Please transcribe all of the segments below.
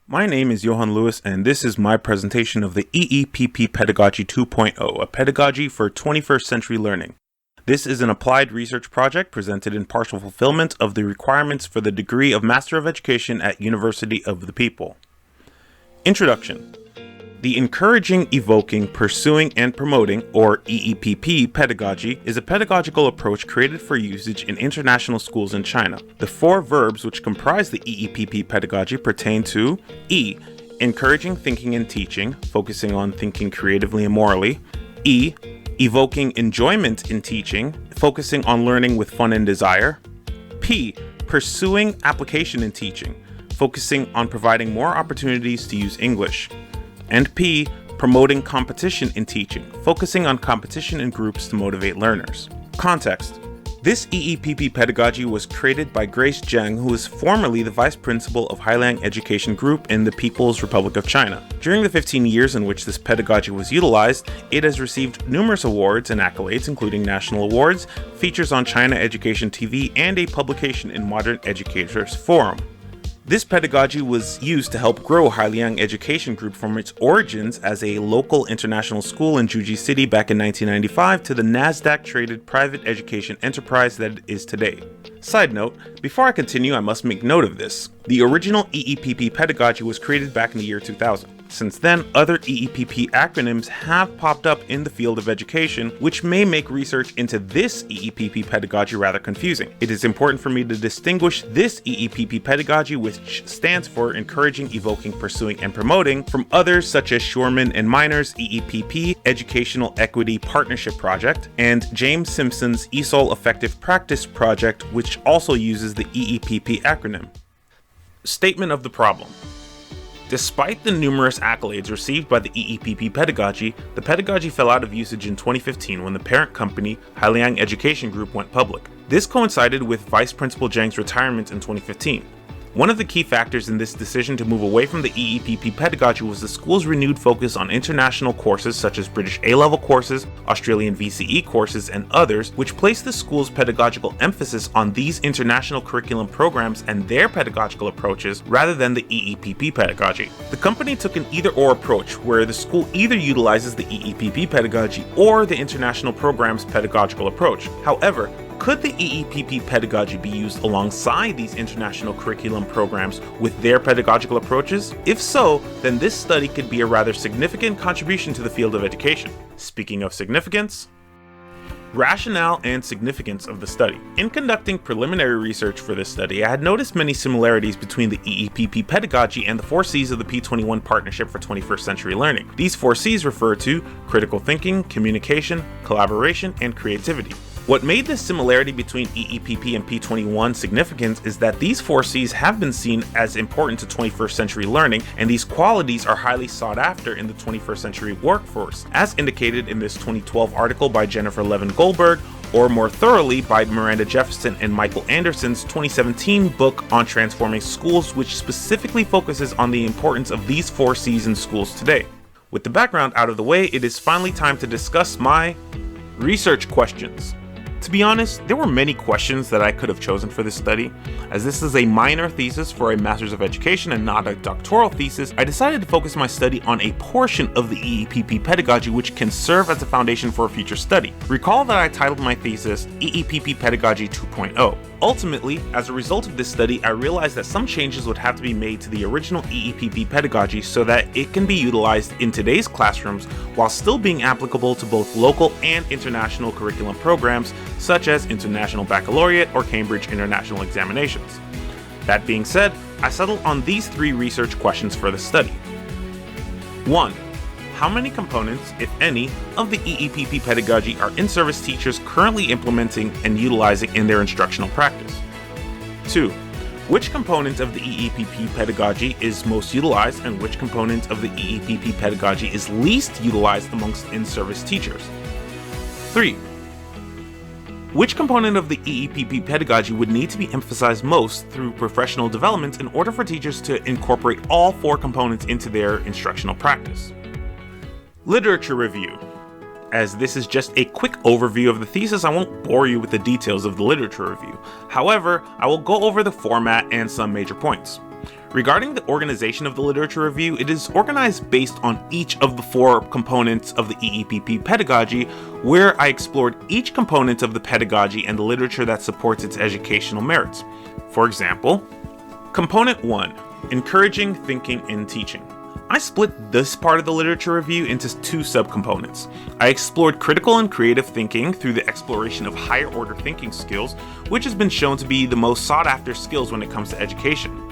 My name is Johann Lewis, and this is my presentation of the EEPP Pedagogy 2.0, a pedagogy for 21st century learning. This is an applied research project presented in partial fulfillment of the requirements for the degree of Master of Education at University of the People. Introduction. The Encouraging, Evoking, Pursuing, and Promoting, or EEPP Pedagogy, is a pedagogical approach created for usage in international schools in China. The four verbs which comprise the EEPP pedagogy pertain to E. Encouraging thinking and teaching, focusing on thinking creatively and morally. E. Evoking enjoyment in teaching, focusing on learning with fun and desire. P. Pursuing application in teaching, focusing on providing more opportunities to use English. And P. Promoting competition in teaching, focusing on competition in groups to motivate learners. Context. This EEPP pedagogy was created by Grace Zhang, who is formerly the vice principal of Hailiang Education Group in the People's Republic of China. During the 15 years in which this pedagogy was utilized, it has received numerous awards and accolades, including national awards, features on China Education TV, and a publication in Modern Educators Forum. This pedagogy was used to help grow Hailiang Education Group from its origins as a local international school in Zhuji City back in 1995 to the NASDAQ-traded private education enterprise that it is today. Side note, before I continue, I must make note of this. The original EEPP pedagogy was created back in the year 2000. Since then, other EEPP acronyms have popped up in the field of education, which may make research into this EEPP pedagogy rather confusing. It is important for me to distinguish this EEPP pedagogy, which stands for Encouraging, Evoking, Pursuing, and Promoting, from others such as Schurman and Miner's EEPP Educational Equity Partnership Project, and James Simpson's ESOL Effective Practice Project, which also uses the EEPP acronym. Statement of the problem. Despite the numerous accolades received by the EEPP pedagogy, the pedagogy fell out of usage in 2015 when the parent company, Hailiang Education Group, went public. This coincided with Vice Principal Zhang's retirement in 2015. One of the key factors in this decision to move away from the EEPP pedagogy was the school's renewed focus on international courses such as British A-level courses, Australian VCE courses, and others, which placed the school's pedagogical emphasis on these international curriculum programs and their pedagogical approaches rather than the EEPP pedagogy. The company took an either-or approach, where the school either utilizes the EEPP pedagogy or the international program's pedagogical approach. However, could the EEPP pedagogy be used alongside these international curriculum programs with their pedagogical approaches? If so, then this study could be a rather significant contribution to the field of education. Speaking of significance, rationale and significance of the study. In conducting preliminary research for this study, I had noticed many similarities between the EEPP pedagogy and the 4 C's of the P21 Partnership for 21st Century Learning. These 4 C's refer to critical thinking, communication, collaboration, and creativity. What made this similarity between EEPP and P21 significant is that these 4 C's have been seen as important to 21st century learning, and these qualities are highly sought after in the 21st century workforce, as indicated in this 2012 article by Jennifer Levin Goldberg, or more thoroughly by Miranda Jefferson and Michael Anderson's 2017 book on transforming schools, which specifically focuses on the importance of these 4 C's in schools today. With the background out of the way, it is finally time to discuss my research questions. To be honest, there were many questions that I could have chosen for this study. As this is a minor thesis for a Master's of Education and not a doctoral thesis, I decided to focus my study on a portion of the EEPP pedagogy which can serve as a foundation for a future study. Recall that I titled my thesis EEPP Pedagogy 2.0. Ultimately, as a result of this study, I realized that some changes would have to be made to the original EEPP pedagogy so that it can be utilized in today's classrooms while still being applicable to both local and international curriculum programs such as International Baccalaureate or Cambridge International Examinations. That being said, I settled on these 3 research questions for the study. 1. How many components, if any, of the EEPP pedagogy are in-service teachers currently implementing and utilizing in their instructional practice? 2. Which component of the EEPP pedagogy is most utilized and which component of the EEPP pedagogy is least utilized amongst in-service teachers? 3. Which component of the EEPP pedagogy would need to be emphasized most through professional development in order for teachers to incorporate all 4 components into their instructional practice? Literature review. As this is just a quick overview of the thesis, I won't bore you with the details of the literature review. However, I will go over the format and some major points. Regarding the organization of the literature review, it is organized based on each of the 4 components of the EEPP pedagogy, where I explored each component of the pedagogy and the literature that supports its educational merits. For example, Component 1, Encouraging Thinking in Teaching. I split this part of the literature review into 2 subcomponents. I explored critical and creative thinking through the exploration of higher order thinking skills, which has been shown to be the most sought after skills when it comes to education.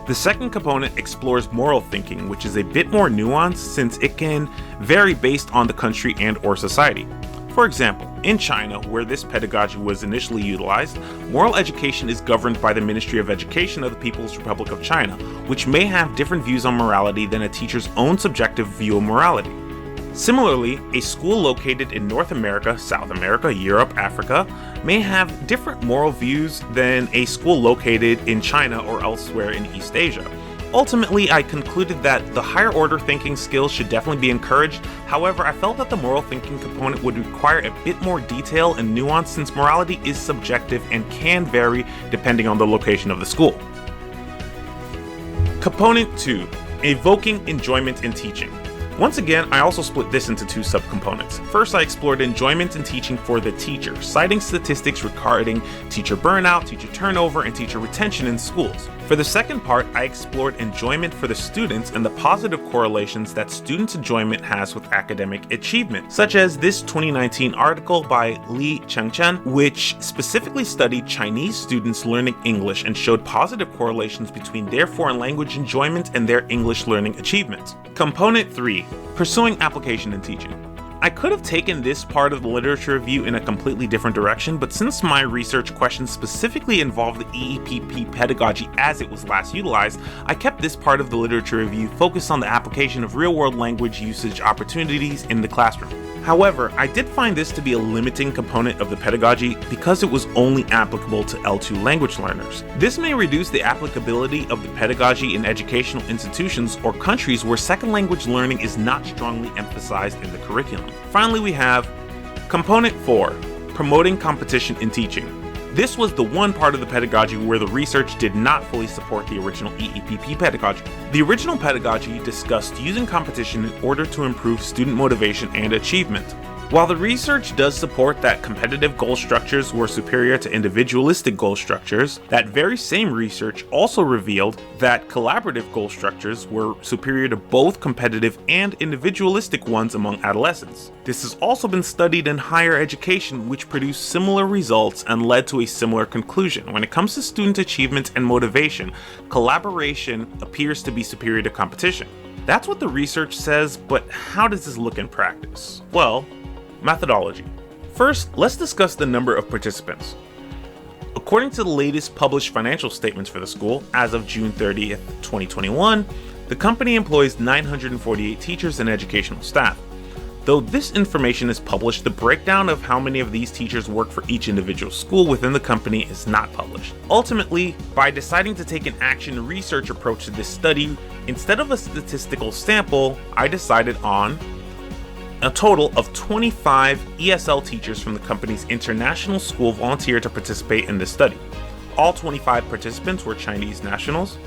The second component explores moral thinking, which is a bit more nuanced since it can vary based on the country and/or society. For example, in China, where this pedagogy was initially utilized, moral education is governed by the Ministry of Education of the People's Republic of China, which may have different views on morality than a teacher's own subjective view of morality. Similarly, a school located in North America, South America, Europe, Africa may have different moral views than a school located in China or elsewhere in East Asia. Ultimately, I concluded that the higher order thinking skills should definitely be encouraged. However, I felt that the moral thinking component would require a bit more detail and nuance since morality is subjective and can vary depending on the location of the school. Component 2, Evoking Enjoyment in Teaching. Once again, I also split this into 2 subcomponents. First, I explored enjoyment in teaching for the teacher, citing statistics regarding teacher burnout, teacher turnover, and teacher retention in schools. For the second part, I explored enjoyment for the students and the positive correlations that students' enjoyment has with academic achievement, such as this 2019 article by Li Chengchen, which specifically studied Chinese students learning English and showed positive correlations between their foreign language enjoyment and their English learning achievements. Component 3, Pursuing Application in Teaching. I could have taken this part of the literature review in a completely different direction, but since my research questions specifically involved the EEPP pedagogy as it was last utilized, I kept this part of the literature review focused on the application of real-world language usage opportunities in the classroom. However, I did find this to be a limiting component of the pedagogy because it was only applicable to L2 language learners. This may reduce the applicability of the pedagogy in educational institutions or countries where second language learning is not strongly emphasized in the curriculum. Finally, we have Component 4, Promoting Competition in Teaching. This was the one part of the pedagogy where the research did not fully support the original EEPP pedagogy. The original pedagogy discussed using competition in order to improve student motivation and achievement. While the research does support that competitive goal structures were superior to individualistic goal structures, that very same research also revealed that collaborative goal structures were superior to both competitive and individualistic ones among adolescents. This has also been studied in higher education, which produced similar results and led to a similar conclusion. When it comes to student achievement and motivation, collaboration appears to be superior to competition. That's what the research says, but how does this look in practice? Well, methodology. First, let's discuss the number of participants. According to the latest published financial statements for the school, as of June 30th, 2021, the company employs 948 teachers and educational staff. Though this information is published, the breakdown of how many of these teachers work for each individual school within the company is not published. Ultimately, by deciding to take an action research approach to this study, instead of a statistical sample, I decided on a total of 25 ESL teachers from the company's international school volunteered to participate in this study. All 25 participants were Chinese nationals.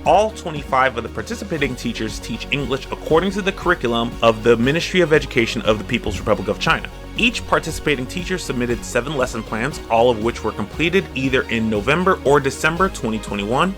All 25 of the participating teachers teach English according to the curriculum of the Ministry of Education of the People's Republic of China. Each participating teacher submitted 7 lesson plans, all of which were completed either in November or December 2021.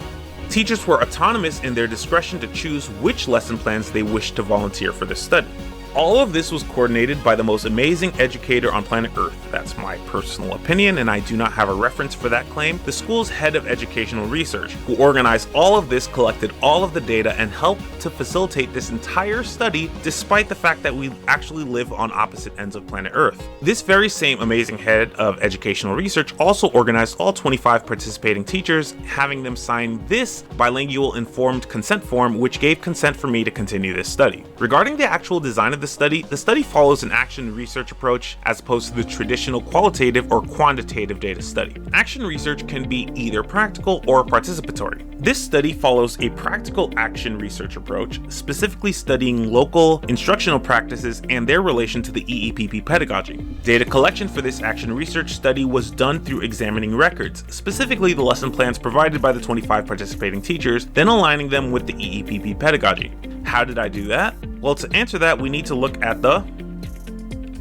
Teachers were autonomous in their discretion to choose which lesson plans they wished to volunteer for this study. All of this was coordinated by the most amazing educator on planet Earth. That's my personal opinion, and I do not have a reference for that claim. The school's head of educational research, who organized all of this, collected all of the data, and helped to facilitate this entire study despite the fact that we actually live on opposite ends of planet Earth. This very same amazing head of educational research also organized all 25 participating teachers, having them sign this bilingual informed consent form, which gave consent for me to continue this study. Regarding the actual design of of the study follows an action research approach as opposed to the traditional qualitative or quantitative data study. Action research can be either practical or participatory. This study follows a practical action research approach, specifically studying local instructional practices and their relation to the EEPP pedagogy. Data collection for this action research study was done through examining records, specifically the lesson plans provided by the 25 participating teachers, then aligning them with the EEPP pedagogy. How did I do that? Well, to answer that, we need to look at the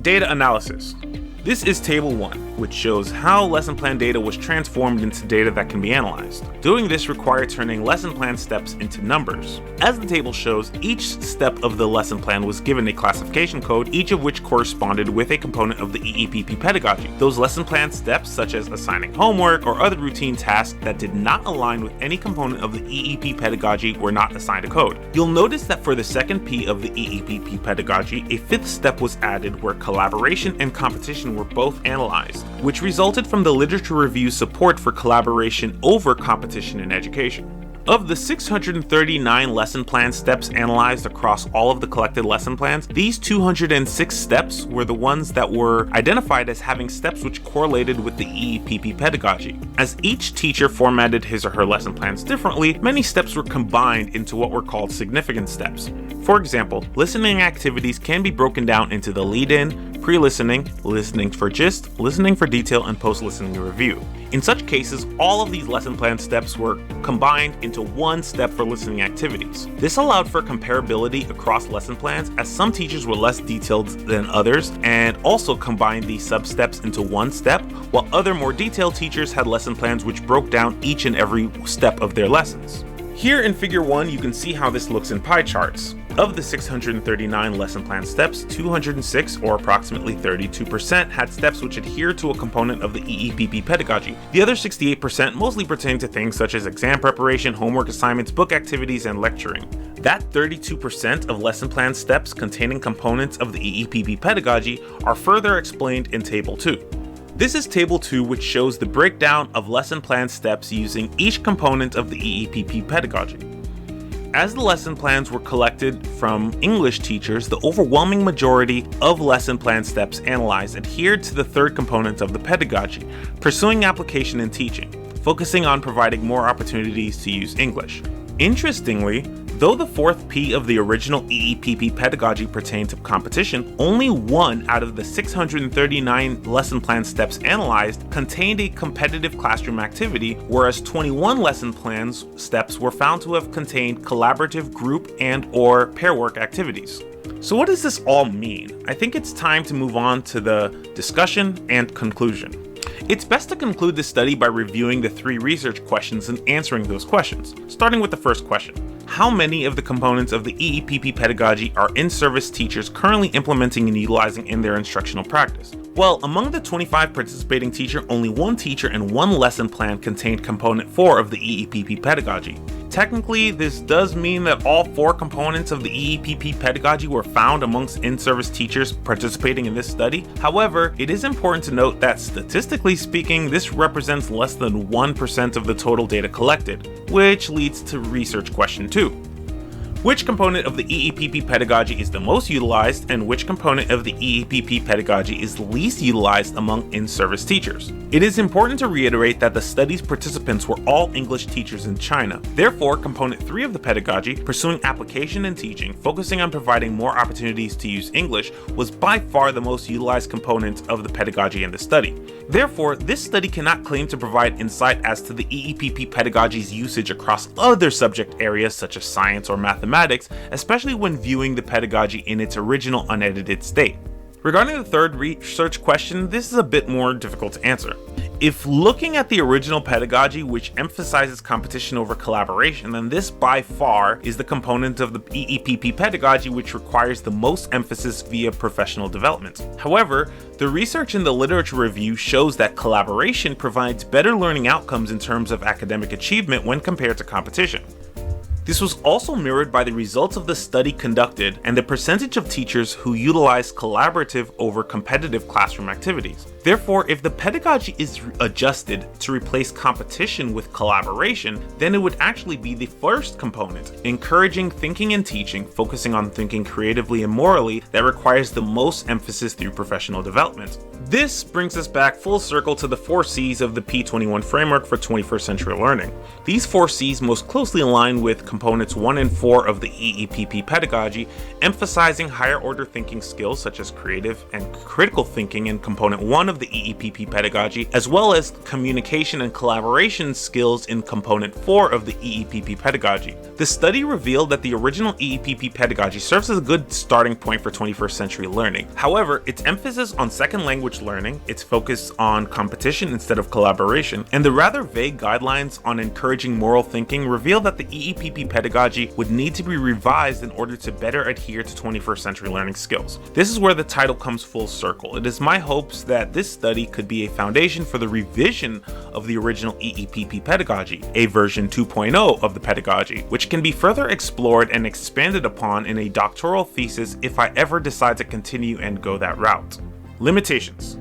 data analysis. This is Table 1, which shows how lesson plan data was transformed into data that can be analyzed. Doing this required turning lesson plan steps into numbers. As the table shows, each step of the lesson plan was given a classification code, each of which corresponded with a component of the EEPP pedagogy. Those lesson plan steps, such as assigning homework or other routine tasks that did not align with any component of the EEP pedagogy, were not assigned a code. You'll notice that for the second P of the EEPP pedagogy, a fifth step was added where collaboration and competition were both analyzed, which resulted from the literature review support for collaboration over competition in education. Of the 639 lesson plan steps analyzed across all of the collected lesson plans, these 206 steps were the ones that were identified as having steps which correlated with the EEPP pedagogy. As each teacher formatted his or her lesson plans differently, many steps were combined into what were called significant steps. For example, listening activities can be broken down into the lead-in, pre-listening, listening for gist, listening for detail, and post-listening review. In such cases, all of these lesson plan steps were combined into one step for listening activities. This allowed for comparability across lesson plans, as some teachers were less detailed than others, and also combined these sub-steps into one step, while other more detailed teachers had lesson plans which broke down each and every step of their lessons. Here in Figure 1, you can see how this looks in pie charts. Of the 639 lesson plan steps, 206, or approximately 32%, had steps which adhere to a component of the EEPP pedagogy. The other 68% mostly pertain to things such as exam preparation, homework assignments, book activities, and lecturing. That 32% of lesson plan steps containing components of the EEPP pedagogy are further explained in Table 2. This is Table 2, which shows the breakdown of lesson plan steps using each component of the EEPP pedagogy. As the lesson plans were collected from English teachers, the overwhelming majority of lesson plan steps analyzed adhered to the third component of the pedagogy, pursuing application and teaching, focusing on providing more opportunities to use English. Interestingly, though the fourth P of the original EEPP pedagogy pertained to competition, only one out of the 639 lesson plan steps analyzed contained a competitive classroom activity, whereas 21 lesson plans steps were found to have contained collaborative group and/or pair work activities. So what does this all mean? I think it's time to move on to the discussion and conclusion. It's best to conclude this study by reviewing the 3 research questions and answering those questions, starting with the first question. How many of the components of the EEPP pedagogy are in-service teachers currently implementing and utilizing in their instructional practice? Well, among the 25 participating teachers, only 1 teacher and 1 lesson plan contained component 4 of the EEPP pedagogy. Technically, this does mean that all 4 components of the EEPP pedagogy were found amongst in-service teachers participating in this study. However, it is important to note that statistically speaking, this represents less than 1% of the total data collected, which leads to research question 2. Which component of the EEPP pedagogy is the most utilized, and which component of the EEPP pedagogy is least utilized among in-service teachers? It is important to reiterate that the study's participants were all English teachers in China. Therefore, component 3 of the pedagogy, pursuing application and teaching, focusing on providing more opportunities to use English, was by far the most utilized component of the pedagogy in the study. Therefore, this study cannot claim to provide insight as to the EEPP pedagogy's usage across other subject areas such as science or mathematics, especially when viewing the pedagogy in its original unedited state. Regarding the third research question, this is a bit more difficult to answer. If looking at the original pedagogy, which emphasizes competition over collaboration, then this by far is the component of the EEPP pedagogy which requires the most emphasis via professional development. However, the research in the literature review shows that collaboration provides better learning outcomes in terms of academic achievement when compared to competition. This was also mirrored by the results of the study conducted and the percentage of teachers who utilized collaborative over competitive classroom activities. Therefore, if the pedagogy is adjusted to replace competition with collaboration, then it would actually be the first component, encouraging thinking and teaching, focusing on thinking creatively and morally, that requires the most emphasis through professional development. This brings us back full circle to the 4 C's of the P21 framework for 21st century learning. These 4 C's most closely align with components 1 and 4 of the EEPP pedagogy, emphasizing higher order thinking skills such as creative and critical thinking in component 1 of the EEPP pedagogy, as well as communication and collaboration skills in component 4 of the EEPP pedagogy. The study revealed that the original EEPP pedagogy serves as a good starting point for 21st century learning. However, its emphasis on second language learning, its focus on competition instead of collaboration, and the rather vague guidelines on encouraging moral thinking reveal that the EEPP pedagogy would need to be revised in order to better adhere to 21st century learning skills. This is where the title comes full circle. It is my hopes that this study could be a foundation for the revision of the original EEPP pedagogy, a version 2.0 of the pedagogy, which can be further explored and expanded upon in a doctoral thesis if I ever decide to continue and go that route. Limitations.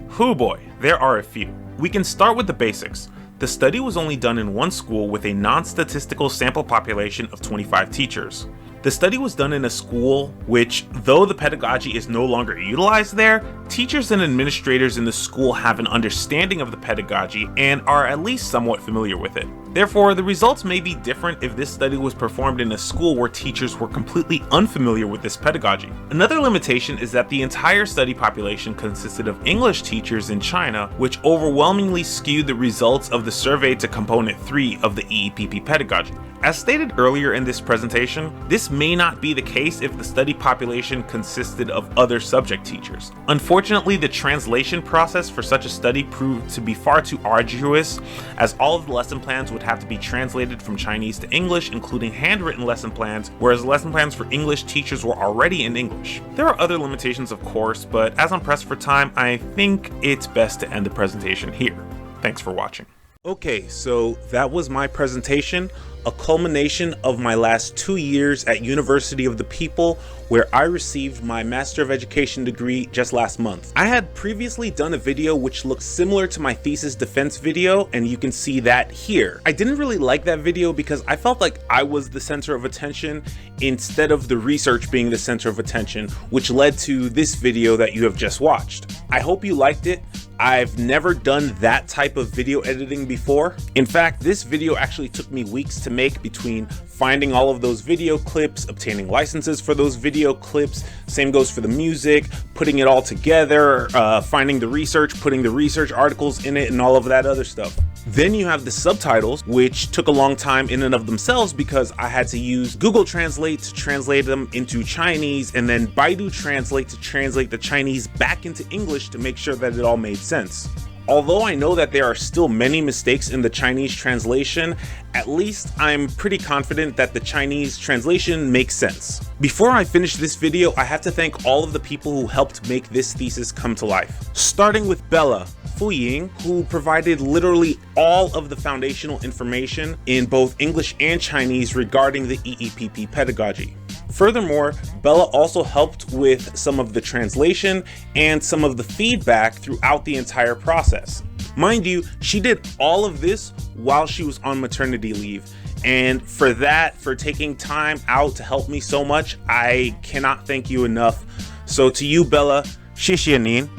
Hoo boy, there are a few. We can start with the basics. The study was only done in one school with a non-statistical sample population of 25 teachers. The study was done in a school which, though the pedagogy is no longer utilized there, teachers and administrators in the school have an understanding of the pedagogy and are at least somewhat familiar with it. Therefore, the results may be different if this study was performed in a school where teachers were completely unfamiliar with this pedagogy. Another limitation is that the entire study population consisted of English teachers in China, which overwhelmingly skewed the results of the survey to component 3 of the EEPP pedagogy. As stated earlier in this presentation, this may not be the case if the study population consisted of other subject teachers. Unfortunately, the translation process for such a study proved to be far too arduous, as all of the lesson plans would have to be translated from Chinese to English, including handwritten lesson plans, whereas lesson plans for English teachers were already in English. There are other limitations, of course, but as I'm pressed for time, I think it's best to end the presentation here. Thanks for watching. Okay, so that was my presentation, a culmination of my last 2 years at University of the People, where I received my Master of Education degree just last month. I had previously done a video which looks similar to my thesis defense video, and you can see that here. I didn't really like that video because I felt like I was the center of attention instead of the research being the center of attention, which led to this video that you have just watched. I hope you liked it. I've never done that type of video editing before. In fact, this video actually took me weeks to make, between finding all of those video clips, obtaining licenses for those video clips, same goes for the music, putting it all together, finding the research, putting the research articles in it, and all of that other stuff. Then you have the subtitles, which took a long time in and of themselves because I had to use Google Translate to translate them into Chinese, and then Baidu Translate to translate the Chinese back into English to make sure that it all made sense. Although I know that there are still many mistakes in the Chinese translation, at least I'm pretty confident that the Chinese translation makes sense. Before I finish this video, I have to thank all of the people who helped make this thesis come to life. Starting with Bella Fuying, who provided literally all of the foundational information in both English and Chinese regarding the EEPP pedagogy. Furthermore, Bella also helped with some of the translation and some of the feedback throughout the entire process. Mind you, she did all of this while she was on maternity leave, and for that, for taking time out to help me so much, I cannot thank you enough. So to you, Bella, 谢谢您.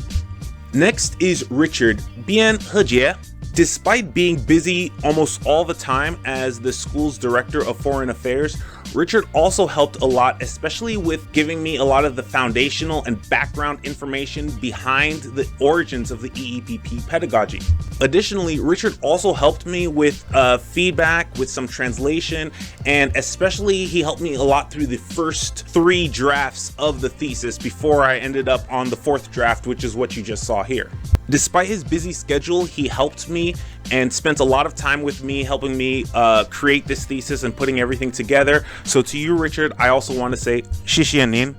Next is Richard Bian Hejie. Despite being busy almost all the time as the school's director of foreign affairs, Richard also helped a lot, especially with giving me a lot of the foundational and background information behind the origins of the EEPP pedagogy. Additionally, Richard also helped me with feedback, with some translation, and especially he helped me a lot through the first 3 drafts of the thesis before I ended up on the 4th draft, which is what you just saw here. Despite his busy schedule, he helped me and spent a lot of time with me, helping me create this thesis and putting everything together. So to you, Richard, I also want to say 谢谢您.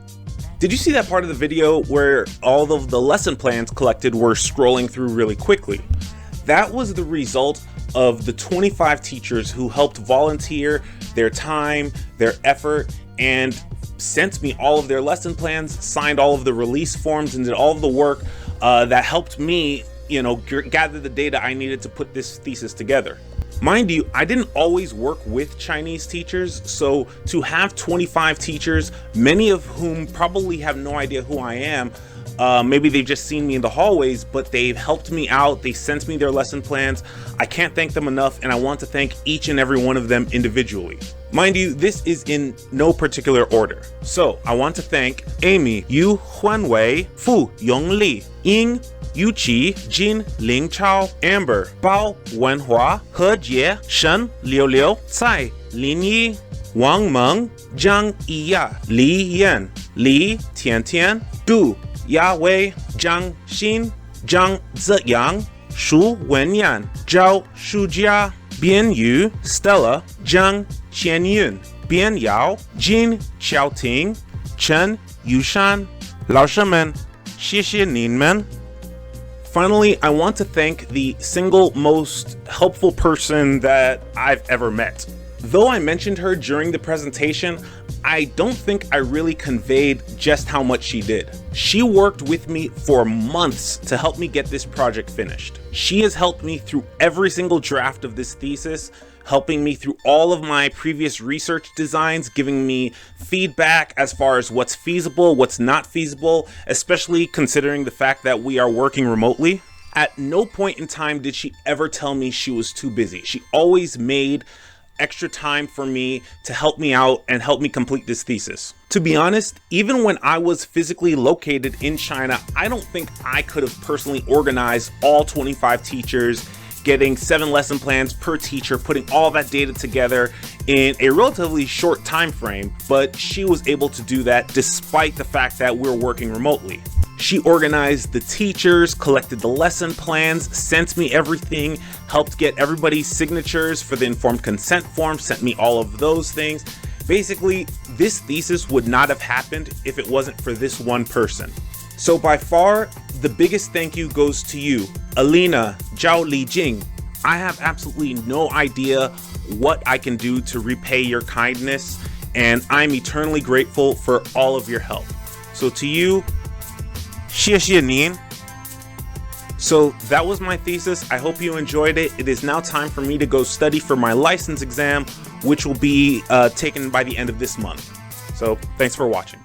Did you see that part of the video where all of the lesson plans collected were scrolling through really quickly? That was the result of the 25 teachers who helped volunteer their time, their effort, and sent me all of their lesson plans, signed all of the release forms, and did all of the work that helped me, gather the data I needed to put this thesis together. Mind you, I didn't always work with Chinese teachers, so to have 25 teachers, many of whom probably have no idea who I am, maybe they've just seen me in the hallways, but they've helped me out, they sent me their lesson plans. I can't thank them enough, and I want to thank each and every one of them individually. Mind you, this is in no particular order. So I want to thank Amy, Yu Huanwei, Fu Yongli, Ying Yuqi, Jin Ling Chao, Amber, Bao Wenhua, He Jie, Shen Liu Liu, Tsai Lin Yi, Wang Meng, Zhang Yiya, Li Yan, Li Tiantian, Du Yawei, Zhang Xin, Zhang Zhejiang, Shu Wenyan, Zhao Shujia, Bian Yu, Stella, Zhang Qianyun, Bian Yao, Jin Xiaoting, Chen Yushan, Lao Shemen, Xie Nin Men. Finally, I want to thank the single most helpful person that I've ever met. Though I mentioned her during the presentation, I don't think I really conveyed just how much she did. She worked with me for months to help me get this project finished. She has helped me through every single draft of this thesis, helping me through all of my previous research designs, giving me feedback as far as what's feasible, what's not feasible, especially considering the fact that we are working remotely. At no point in time did she ever tell me she was too busy. She always made extra time for me to help me out and help me complete this thesis. To be honest, even when I was physically located in China, I don't think I could have personally organized all 25 teachers, getting 7 lesson plans per teacher, putting all that data together in a relatively short time frame, but she was able to do that despite the fact that we're working remotely. She organized the teachers, collected the lesson plans, sent me everything, helped get everybody's signatures for the informed consent form, sent me all of those things. Basically, this thesis would not have happened if it wasn't for this one person. So by far, the biggest thank you goes to you, Alina Zhao Lijing. I have absolutely no idea what I can do to repay your kindness, and I'm eternally grateful for all of your help. So to you, 谢谢您. So that was my thesis. I hope you enjoyed it. It is now time for me to go study for my license exam, which will be taken by the end of this month. So thanks for watching.